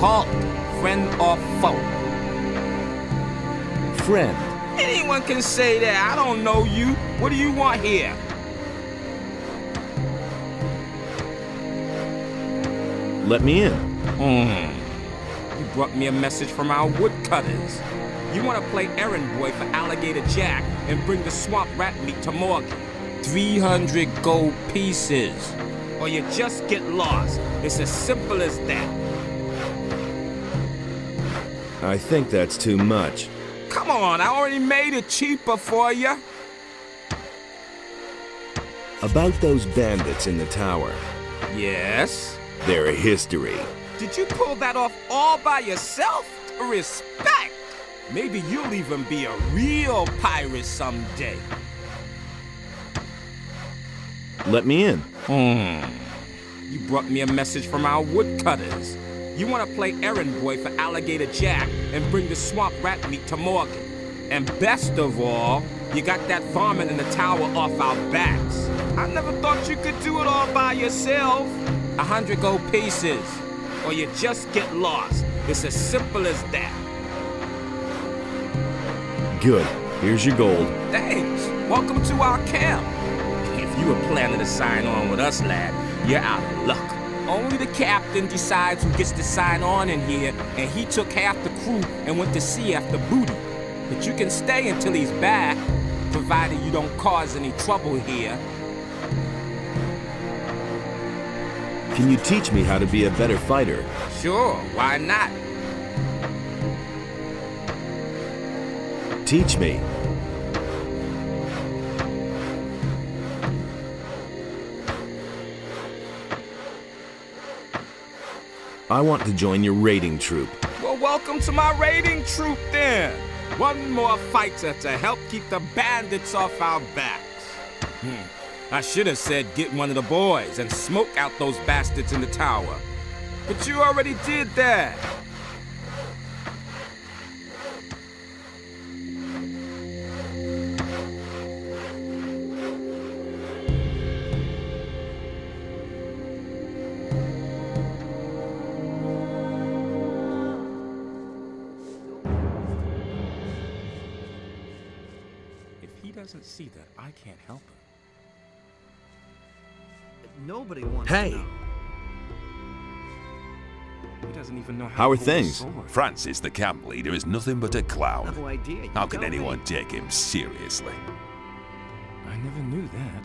Halt, friend or foe? Friend. Anyone can say that. I don't know you. What do you want here? Let me in. You brought me a message from our woodcutters. You want to play errand boy for Alligator Jack and bring the swamp rat meat to Morgan. 300 gold pieces. Or you just get lost. It's as simple as that. I think that's too much. Come on, I already made it cheaper for you. About those bandits in the tower. Yes? They're a history. Did you pull that off all by yourself? Respect! Maybe you'll even be a real pirate someday. Let me in. You brought me a message from our woodcutters. You want to play errand boy for Alligator Jack and bring the swamp rat meat to Morgan. And best of all, you got that varmint in the tower off our backs. I never thought you could do it all by yourself. 100 gold pieces, or you just get lost. It's as simple as that. Good. Here's your gold. Thanks. Welcome to our camp. If you were planning to sign on with us, lad, you're out of luck. Only the captain decides who gets to sign on in here, and he took half the crew and went to sea after booty. But you can stay until he's back, provided you don't cause any trouble here. Can you teach me how to be a better fighter? Sure, why not? Teach me. I want to join your raiding troop. Well, welcome to my raiding troop then. One more fighter to help keep the bandits off our backs. I should have said get one of the boys and smoke out those bastards in the tower. But you already did that. If he doesn't see that, I can't help him. Nobody wants Hey! to know. He doesn't even know How are to hold a things? sword. Francis, the camp leader, is nothing but a clown. No idea. You How can tell anyone me. take him seriously? I never knew that.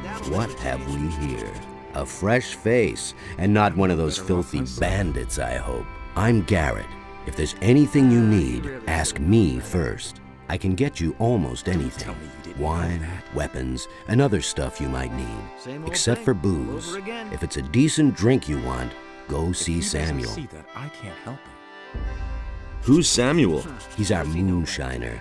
That'll What never have change. we here? A fresh face, and not one of those filthy bandits, I hope. I'm Garrett. If there's anything you need, ask me first. I can get you almost anything. Wine, weapons, and other stuff you might need. Same old Except thing, for all booze. over again. If it's a decent drink you want, go If see he doesn't Samuel. see that, I can't help him. Who's Samuel? He's our moonshiner.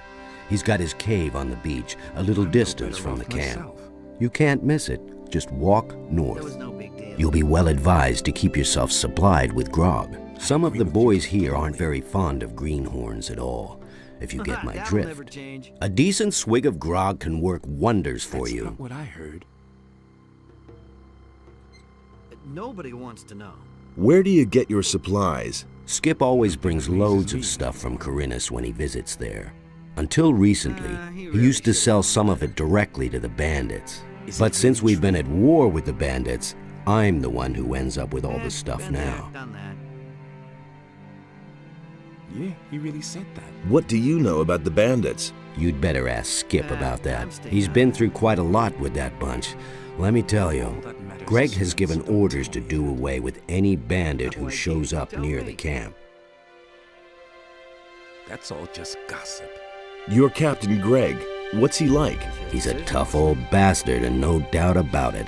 He's got his cave on the beach, a little distance from the camp. You can't miss it. Just walk That was north. no big deal. You'll be well advised to keep yourself supplied with grog. Some of the boys here aren't very fond of greenhorns at all, if you get my That'll never drift. change. A decent swig of grog can work wonders for That's you. not what I heard. Nobody wants to know. Where do you get your supplies? Skip always brings loads of stuff from Corinus when he visits there. Until recently, He he really used to should sell know. some of it directly to the bandits. Is But it since really we've been at war with the bandits, I'm the one who ends up with all the stuff Been there, now. done that. Yeah, he really said that. What do you know about the bandits? You'd better ask Skip about I'm that. staying He's out. been through quite a lot with that bunch. Let me tell you, that matters Greg is has that given you don't orders tell to me. do away with any bandit No who idea. shows up Tell near me. the camp. That's all just gossip. You're Captain Greg. What's he like? He's a tough old bastard and no doubt about it.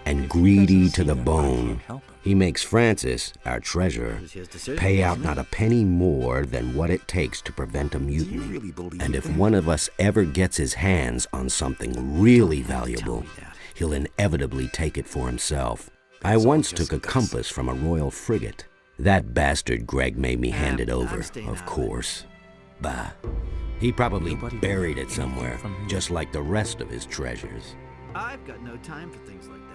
And greedy to the bone. He makes Francis, our treasurer, It was his decision, pay out wasn't it? not a penny more than what it takes to prevent a mutiny. really believe And if that? one of us ever gets his hands on something really valuable, me that. he'll inevitably take it for himself. I That's all once just took a gossip. compass from a royal frigate. That bastard Greg made me hand it I'm over, staying of out of it. course. Bah. He probably Nobody will buried hear it somewhere, anything from him. just like the rest of his treasures. I've got no time for things like that.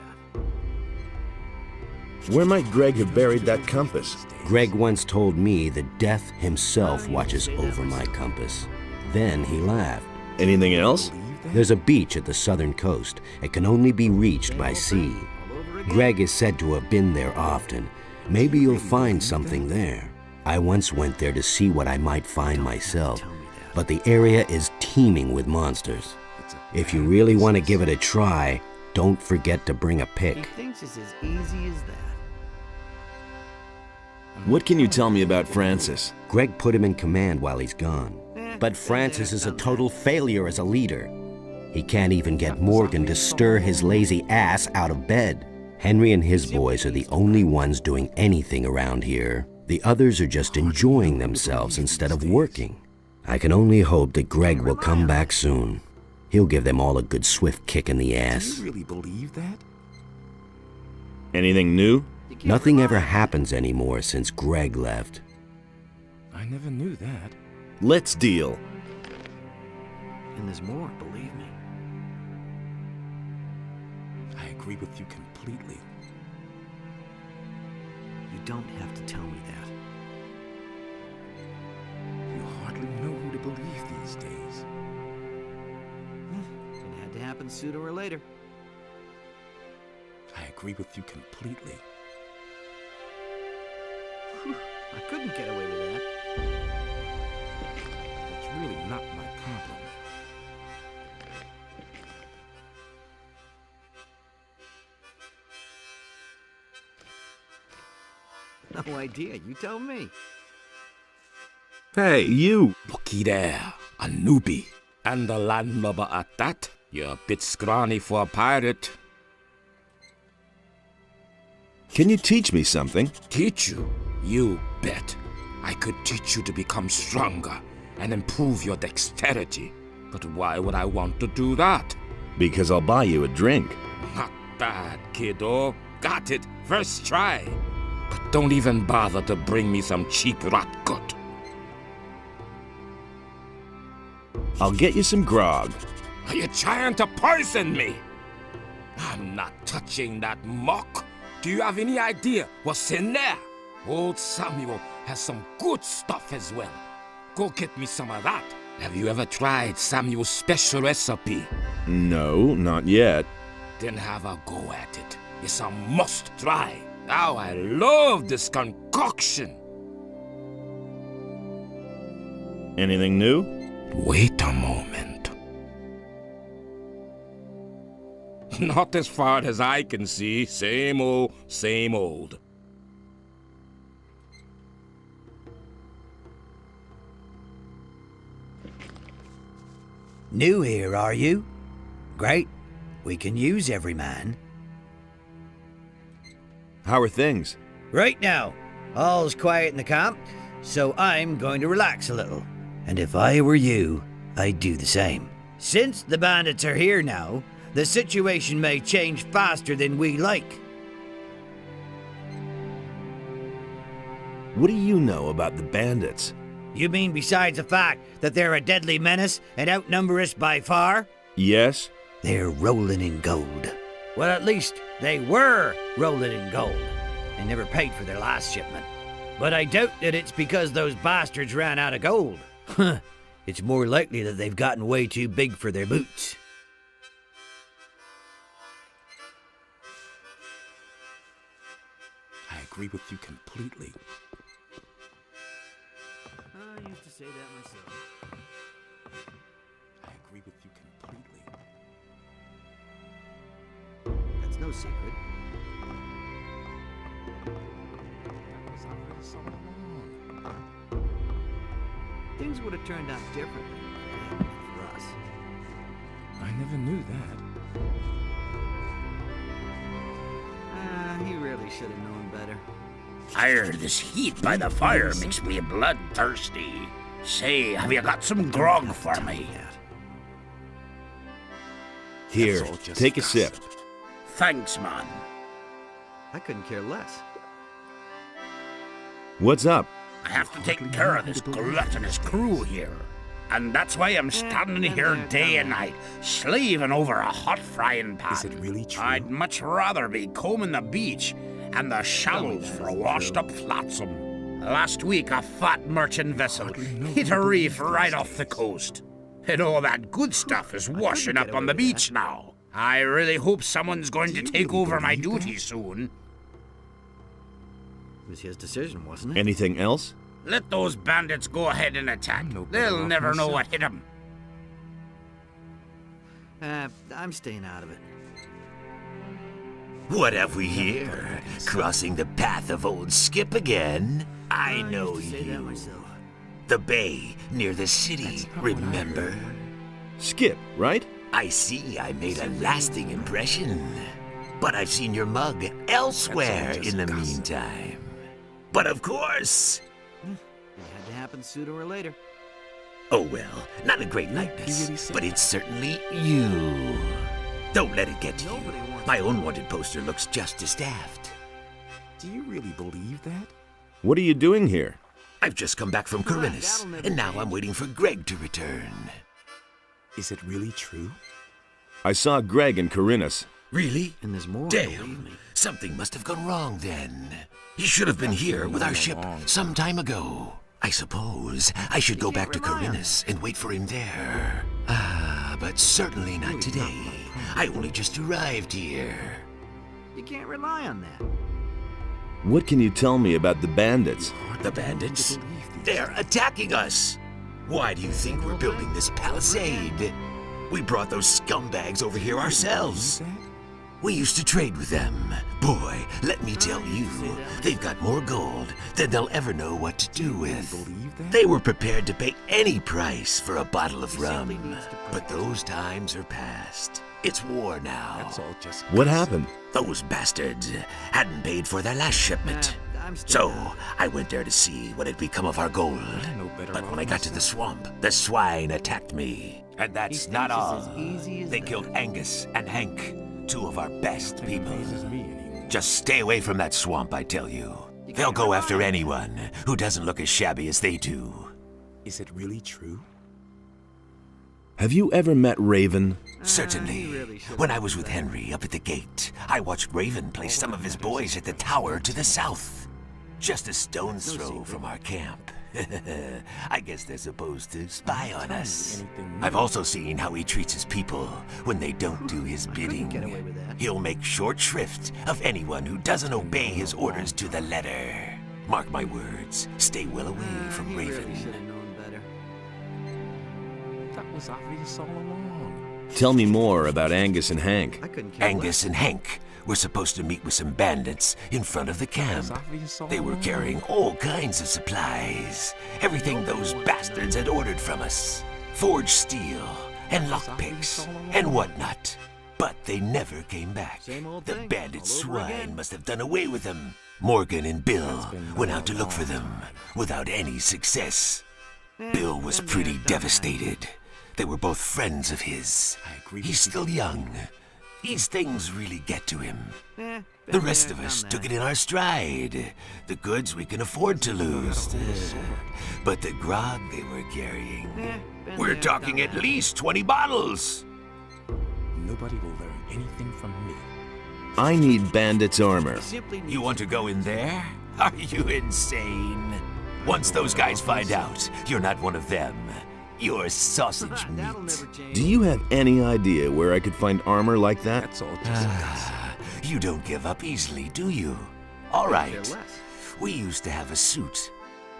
Where might Greg have buried that compass? Greg once told me that death himself watches over my compass. Then he laughed. Anything else? There's a beach at the southern coast. It can only be reached by sea. Greg is said to have been there often. Maybe you'll find something there. I once went there to see what I might find myself, but the area is teeming with monsters. If you really want to give it a try, don't forget to bring a He pick. thinks it's as easy as that. What can you tell me about Francis? Greg put him in command while he's gone. But Francis is a total failure as a leader. He can't even get Morgan to stir his lazy ass out of bed. Henry and his boys are the only ones doing anything around here. The others are just enjoying themselves instead of working. I can only hope that Greg will come back soon. He'll give them all a good swift kick in the ass. Do you really believe that? Anything new? Nothing ever happens anymore since Greg left. I never knew that. Let's deal. And there's more, believe me. I agree with you completely. You don't have to tell me that. You hardly know who to believe these days. It had to happen sooner or later. I agree with you completely. I couldn't get away with that. That's really not my problem. No idea. You tell me. Hey, you! Looky there, a newbie. And a landlubber at that. You're a bit scrawny for a pirate. Can you teach me something? Teach you? You bet. I could teach you to become stronger and improve your dexterity. But why would I want to do that? Because I'll buy you a drink. Not bad, kiddo. Got it. First try. But don't even bother to bring me some cheap rotgut. I'll get you some grog. Are you trying to poison me? I'm not touching that muck. Do you have any idea what's in there? Old Samuel has some good stuff as well. Go get me some of that. Have you ever tried Samuel's special recipe? No, not yet. Then have a go at it. It's a must try. Oh, I love this concoction. Anything new? Wait a moment. Not as far as I can see. Same old, same old. New here, are you? Great. We can use every man. How are things? Right now, all's quiet in the camp, so I'm going to relax a little. And if I were you, I'd do the same. Since the bandits are here now, the situation may change faster than we like. What do you know about the bandits? You mean besides the fact that they're a deadly menace and outnumber us by far? Yes? They're rolling in gold. Well, at least they were rolling in gold. They never paid for their last shipment. But I doubt that it's because those bastards ran out of gold. It's more likely that they've gotten way too big for their boots. I agree with you completely. I used to say that myself. I agree with you completely. That's no secret. That was already so long. Things would have turned out differently if it hadn't been for us. I never knew that. He really should have known better. Fire, this heat by the fire makes me bloodthirsty. Say, have you got some grog for me? Here, That's all just take a sip. gossip. Thanks, man. I couldn't care less. What's up? I have to take care of this gluttonous crew here. And that's why I'm standing here day and night, slaving over a hot frying pan. Is it really true? I'd much rather be combing the beach and the shallows for a washed-up flotsam. Last week, a fat merchant vessel hit a reef right off the coast. And all that good stuff is washing up on the beach now. I really hope someone's going to take over my duty soon. It was his decision, wasn't it? Anything else? Let those bandits go ahead and attack. They'll never know what hit them. I'm staying out of it. What have we here? Crossing the path of old Skip again? I know used to say that you. myself. The bay near the city, remember? Skip, right? I see I made a lasting impression. But I've seen your mug elsewhere in the meantime. But of course... It had to happen sooner or later. Oh well, not a great likeness, but it's certainly you. Don't let it get to you. My own wanted poster looks just as daft. Do you really believe that? What are you doing here? I've just come back from Corinus, and now I'm waiting for Greg to return. Is it really true? I saw Greg in Corinus. Really? And there's more, believe Damn, me. something must have gone wrong then. He should have been here with our ship some time ago. I suppose I should go back to Corinus and wait for him there. But certainly not today. I only just arrived here. You can't rely on that. What can you tell me about the bandits? The bandits? They're attacking us! Why do you think we're building this palisade? We brought those scumbags over here ourselves. We used to trade with them. Boy, let me tell you, they've got more gold than they'll ever know what to do with. They were prepared to pay any price for a bottle of rum. But those times are past. It's war now. That's all just... What happened? Those bastards hadn't paid for their last shipment. So, I went there to see what had become of our gold. But when I got to the swamp, the swine attacked me. And that's not all. They killed Angus and Hank, two of our best people. Just stay away from that swamp, I tell you. They'll go after anyone who doesn't look as shabby as they do. Is it really true? Have you ever met Raven? Certainly. When I was with Henry up at the gate, I watched Raven place some of his boys at the tower to the south. Just a stone's throw from our camp. I guess they're supposed to spy on us. I've also seen how he treats his people when they don't do his bidding. He'll make short shrift of anyone who doesn't obey his orders to the letter. Mark my words, stay well away from Raven. That was obvious all along. Tell me more about Angus and Hank. Angus and Hank were supposed to meet with some bandits in front of the camp. They were carrying all kinds of supplies. Everything those bastards had ordered from us. Forged steel and lockpicks and whatnot. But they never came back. The bandit swine must have done away with them. Morgan and Bill went out to look for them without any success. Bill was pretty devastated. They were both friends of his. He's still young. These things really get to him. The rest of us took it in our stride. The goods we can afford to lose. But the grog they were carrying... We're talking at least 20 bottles! Nobody will learn anything from me. I need bandits' armor. You want to go in there? Are you insane? Once those guys find out you're not one of them, you're sausage meat. Do you have any idea where I could find armor like that? That's all just... You don't give up easily, do you? All right. We used to have a suit.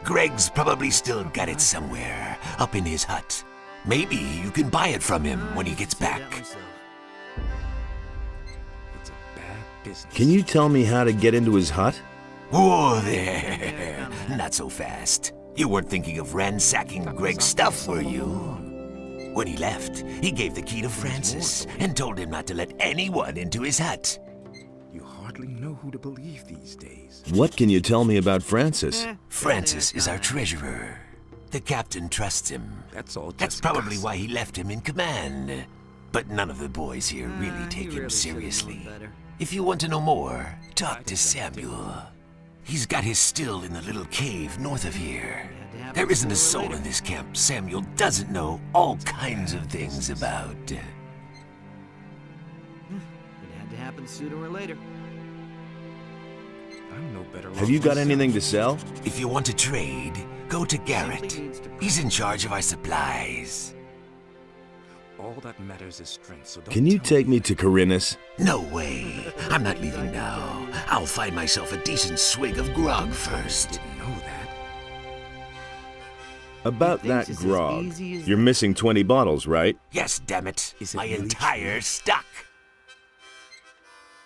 Greg's probably still got it somewhere, up in his hut. Maybe you can buy it from him when he gets back. It's a bad business. Can you tell me how to get into his hut? Whoa there! Not so fast. You weren't thinking of ransacking Greg's stuff, were you? When he left, he gave the key to Francis and told him not to let anyone into his hut. You hardly know who to believe these days. What can you tell me about Francis? Francis is our treasurer. The captain trusts him. That's all just... That's probably why he left him in command. But none of the boys here really take him seriously. If you want to know more, talk to Samuel. He's got his still in the little cave north of here. There isn't a soul in this camp Samuel doesn't know all kinds of things about. It had to happen sooner or later. I'm no better Have you got anything to sell? If you want to trade, go to Garrett. He's in charge of our supplies. All that matters is strength, so don't Can you tell take me to Corinnes? No way. I'm not leaving now. I'll find myself a decent swig of grog first. Didn't know that. About He that thinks it's as grog. easy as You're that. missing 20 bottles, right? Yes, damn it. Is it My really entire stock.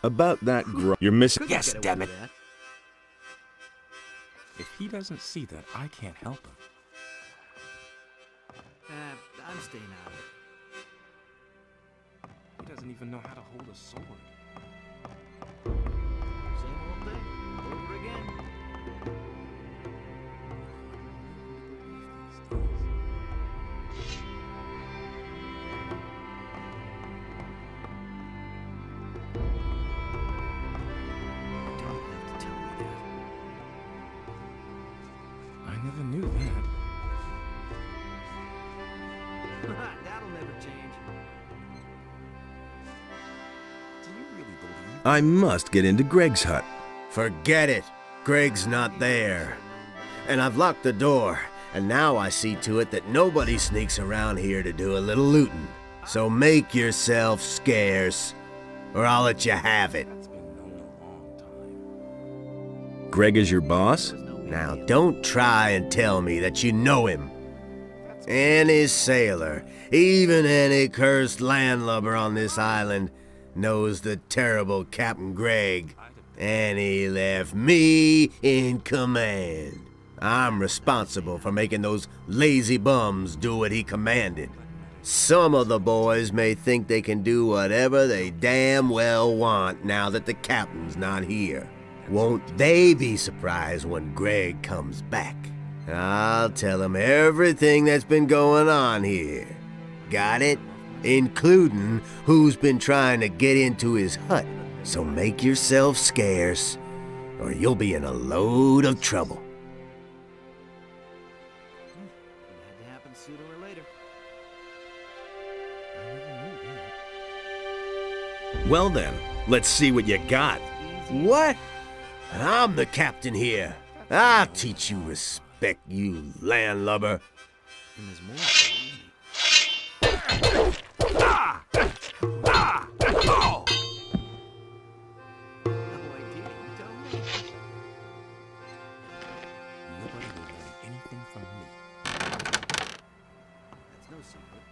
About that grog. You're missing. Couldn't Yes, get away damn with it. that. If he doesn't see that, I can't help him. I'm staying out of it. He doesn't even know how to hold a sword. Same old thing, over again. You don't have to tell me that. I never knew that. That'll never change. Do you really believe? I must get into Greg's hut. Forget it. Greg's not there. And I've locked the door, and now I see to it that nobody sneaks around here to do a little looting. So make yourself scarce, or I'll let you have it. That's been known a long time. Greg is your boss? Now don't try and tell me that you know him. Any sailor, even any cursed landlubber on this island, knows the terrible Captain Gregg. And he left me in command. I'm responsible for making those lazy bums do what he commanded. Some of the boys may think they can do whatever they damn well want now that the captain's not here. Won't they be surprised when Gregg comes back? I'll tell him everything that's been going on here. Got it? Including who's been trying to get into his hut. So make yourself scarce, or you'll be in a load of trouble. It had to happen sooner or later. Well then, let's see what you got. What? I'm the captain here. I'll teach you respect, you landlubber. And there's more to it. No idea, you tell me. Nobody will learn anything from me. That's no secret.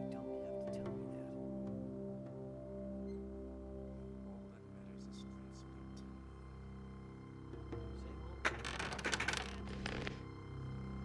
You don't have to tell me that. All that matters is strength, so don't tell me. Same old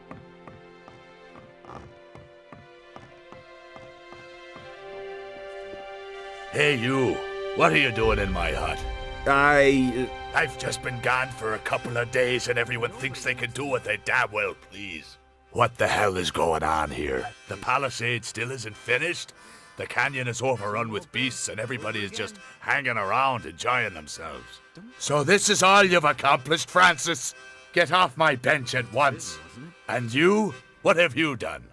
thing. Hey, you. What are you doing in my hut? I've just been gone for a couple of days and everyone thinks they can do what they damn well please. What the hell is going on here? The palisade still isn't finished? The canyon is overrun with beasts and everybody is just hanging around enjoying themselves. So this is all you've accomplished, Francis? Get off my bench at once. And you? What have you done?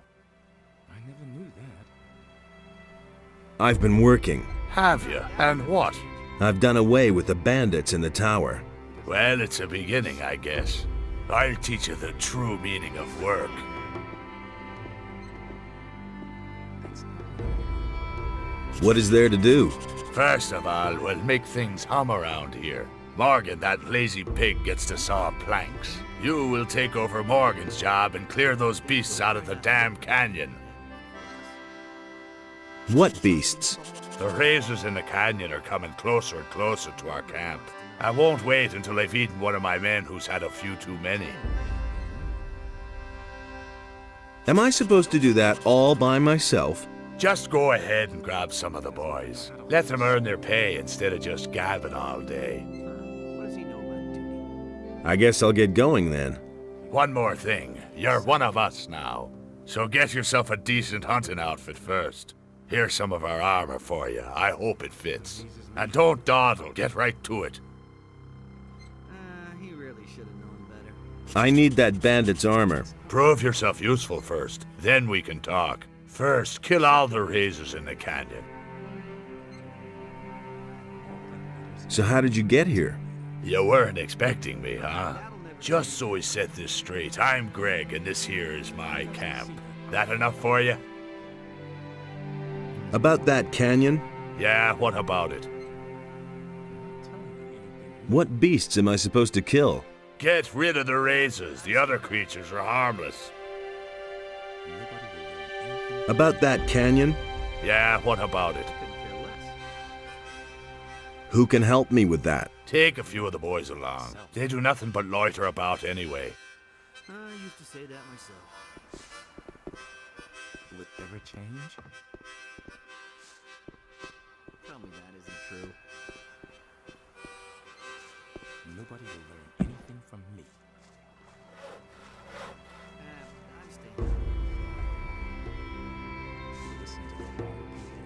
I've been working. Have you? And what? I've done away with the bandits in the tower. Well, it's a beginning, I guess. I'll teach you the true meaning of work. What is there to do? First of all, we'll make things hum around here. Morgan, that lazy pig, gets to saw planks. You will take over Morgan's job and clear those beasts out of the damn canyon. What beasts? The razors in the canyon are coming closer and closer to our camp. I won't wait until I've eaten one of my men who's had a few too many. Am I supposed to do that all by myself? Just go ahead and grab some of the boys. Let them earn their pay instead of just gabbing all day. What does he know about duty? I guess I'll get going then. One more thing. You're one of us now. So get yourself a decent hunting outfit first. Here's some of our armor for you. I hope it fits. And don't dawdle. Get right to it. He really should have known better. I need that bandit's armor. Prove yourself useful first. Then we can talk. First, kill all the razors in the canyon. So how did you get here? You weren't expecting me, huh? Just so we set this straight, I'm Greg, and this here is my camp. That enough for you? About that canyon? Yeah, what about it? What beasts am I supposed to kill? Get rid of the razors. The other creatures are harmless. About that canyon? Yeah, what about it? Who can help me with that? Take a few of the boys along. They do nothing but loiter about anyway. I used to say that myself. Will it ever change? Tell me that isn't true. Nobody will learn anything from me. I'm staying. Listen to the wrong people.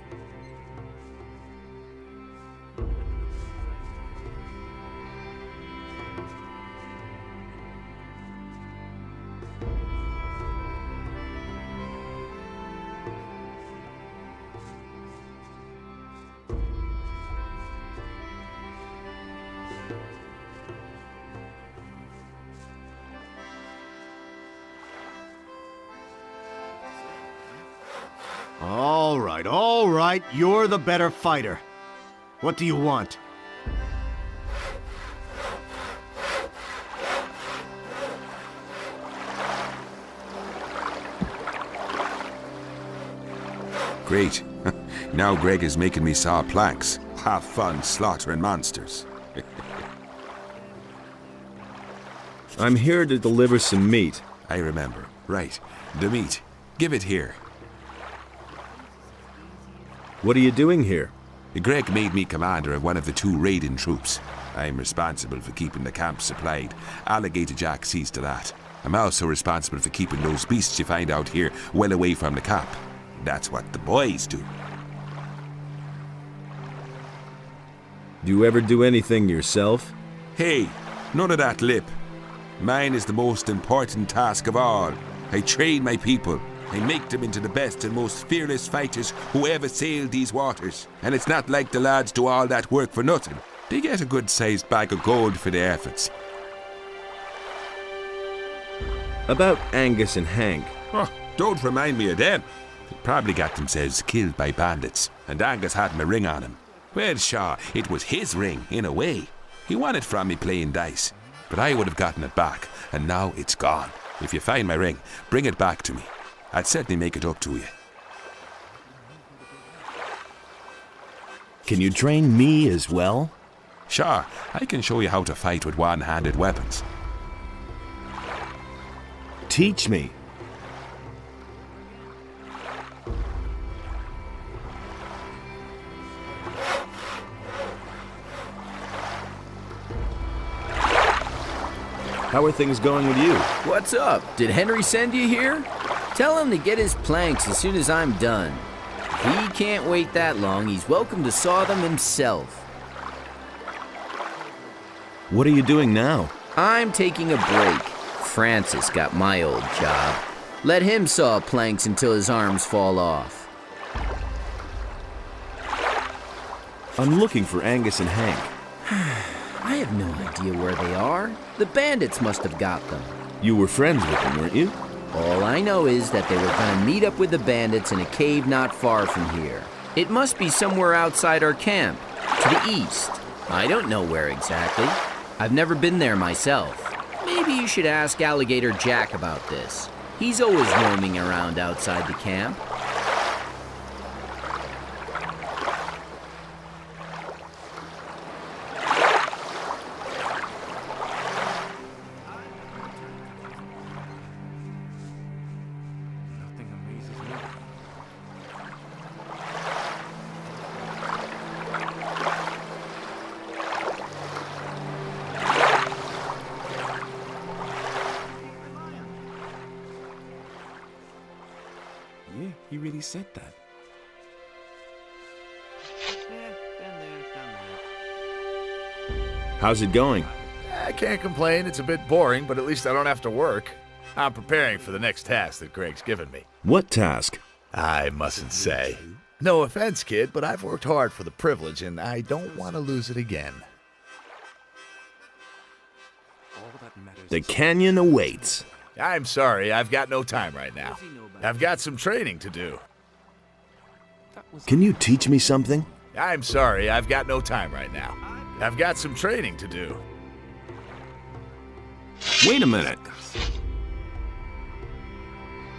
All right, you're the better fighter. What do you want? Great. Now Greg is making me saw planks. Have fun slaughtering monsters. I'm here to deliver some meat. I remember. Right. The meat. Give it here. What are you doing here? Greg made me commander of one of the 2 raiding troops. I'm responsible for keeping the camp supplied. Alligator Jack sees to that. I'm also responsible for keeping those beasts you find out here well away from the camp. That's what the boys do. Do you ever do anything yourself? Hey, none of that lip. Mine is the most important task of all. I train my people. I make them into the best and most fearless fighters who ever sailed these waters. And it's not like the lads do all that work for nothing. They get a good-sized bag of gold for their efforts. About Angus and Hank. Oh, don't remind me of them. They probably got themselves killed by bandits, and Angus had my ring on him. Well, sure, it was his ring, in a way. He won it from me playing dice, but I would have gotten it back, and now it's gone. If you find my ring, bring it back to me. I'd certainly make it up to you. Can you train me as well? Sure, I can show you how to fight with one-handed weapons. Teach me. How are things going with you? What's up? Did Henry send you here? Tell him to get his planks as soon as I'm done. If he can't wait that long, he's welcome to saw them himself. What are you doing now? I'm taking a break. Francis got my old job. Let him saw planks until his arms fall off. I'm looking for Angus and Hank. I have no idea where they are. The bandits must have got them. You were friends with them, weren't you? All I know is that they were gonna meet up with the bandits in a cave not far from here. It must be somewhere outside our camp, to the east. I don't know where exactly. I've never been there myself. Maybe you should ask Alligator Jack about this. He's always roaming around outside the camp. Nothing amazes me. Yeah, he really said that. Yeah, been there, done that. How's it going? I can't complain. It's a bit boring, but at least I don't have to work. I'm preparing for the next task that Greg's given me. What task? I mustn't say. No offense, kid, but I've worked hard for the privilege, and I don't want to lose it again. All that matters The is canyon awaits. I'm sorry, I've got no time right now. I've got some training to do. Can you teach me something? I'm sorry, I've got no time right now. I've got some training to do. Wait a minute.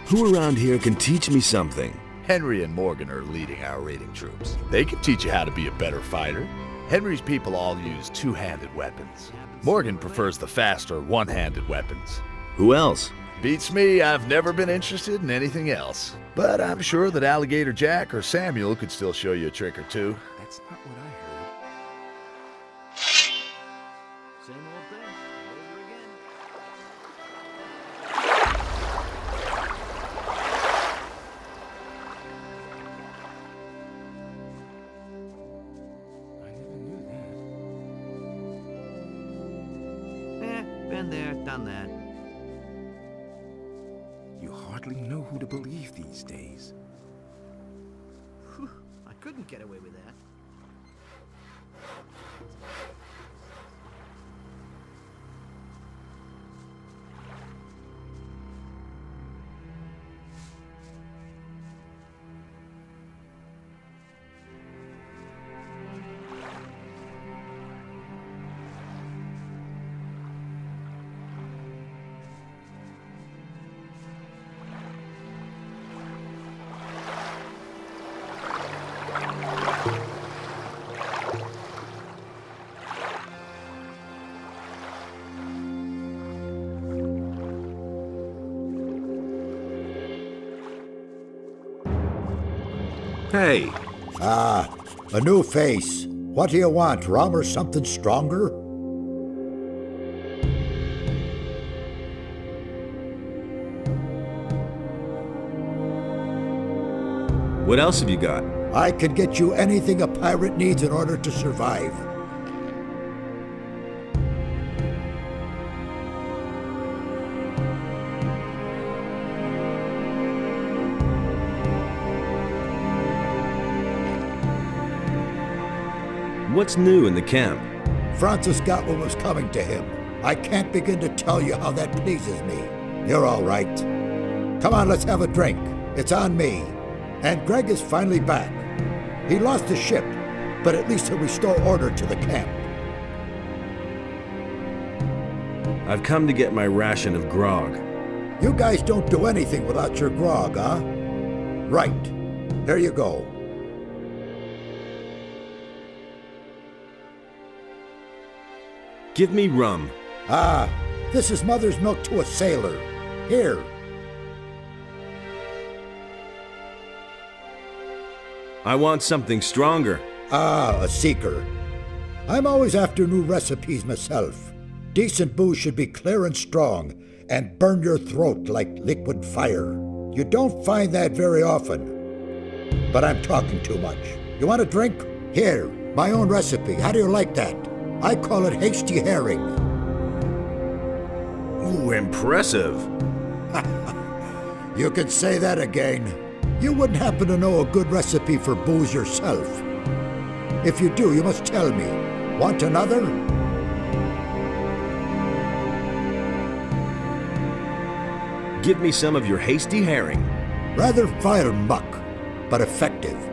Who around here can teach me something? Henry and Morgan are leading our raiding troops. They can teach you how to be a better fighter. Henry's people all use two-handed weapons. Morgan prefers the faster one-handed weapons. Who else? Beats me, I've never been interested in anything else. But I'm sure that Alligator Jack or Samuel could still show you a trick or two. That's not what I heard. Same old thing, all over again. I never knew that. Been there, done that. You hardly know who to believe these days. I couldn't get away with that. Hey, A new face. What do you want, rum or something stronger? what else have you got? I can get you anything a pirate needs in order to survive. What's new in the camp? Francis got what was coming to him. I can't begin to tell you how that pleases me. You're all right. Come on, let's have a drink. It's on me. And Greg is finally back. He lost his ship, but at least he'll restore order to the camp. I've come to get my ration of grog. You guys don't do anything without your grog, huh? Right. Here you go. Give me rum. This is mother's milk to a sailor. Here. I want something stronger. A seeker. I'm always after new recipes myself. Decent booze should be clear and strong and burn your throat like liquid fire. You don't find that very often. But I'm talking too much. You want a drink? Here, my own recipe. How do you like that? I call it hasty herring. Ooh, impressive. You could say that again. You wouldn't happen to know a good recipe for booze yourself. If you do, you must tell me. Want another? Give me some of your hasty herring. Rather vile muck, but effective.